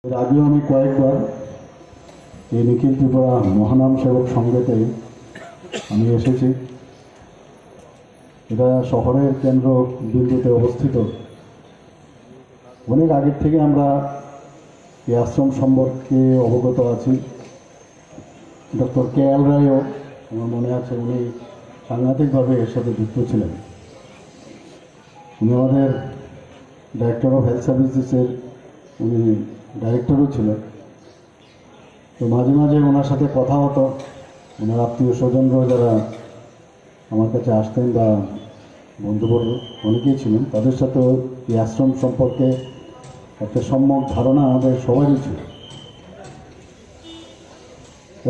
এর আগেও আমি কয়েকবার এই নিখিল ত্রিপুরা মহানাম সেবক সংঘেতে আমি এসেছি। এটা শহরের কেন্দ্র বিন্দুতে অবস্থিত। অনেক আগের থেকে আমরা এই আশ্রম সম্পর্কে অবগত আছি। ডক্টর KL রায়ও আমার মনে আছে, উনি সাংঘাতিকভাবে এর সাথে যুক্ত ছিলেন। উনি আমাদের ডাইরেক্টর অফ হেলথ সার্ভিসেসের উনি ডাইরেক্টরও ছিলেন। তো মাঝে মাঝে ওনার সাথে কথা হতো। ওনার আত্মীয় স্বজনরাও যারা আমার কাছে আসতেন বা বন্ধুবর্গ অনেকেই ছিলেন, তাদের সাথেও এই আশ্রম সম্পর্কে একটা সম্যক ধারণা আমাদের সবারই ছিল।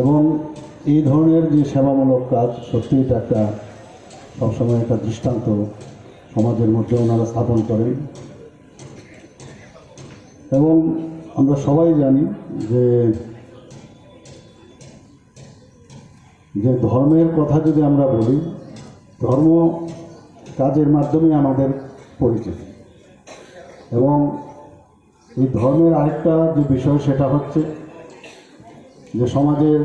এবং এই ধরনের যে সেবামূলক কাজ, সত্যি এটা একটা সবসময় একটা দৃষ্টান্ত সমাজের মধ্যে ওনারা স্থাপন করেন। এবং আমরা সবাই জানি যে ধর্মের কথা যদি আমরা বলি, ধর্ম কাজের মাধ্যমে আমাদের পরিচয়। এবং এই ধর্মের আরেকটা যে বিষয়, সেটা হচ্ছে যে সমাজের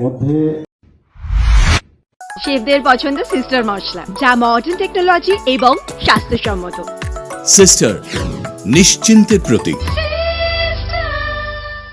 মধ্যে শেফদের পছন্দ সিস্টার মশলা, যা মডার্ন টেকনোলজি এবং স্বাস্থ্যসম্মত। সিস্টার নিশ্চিন্তের প্রতীক।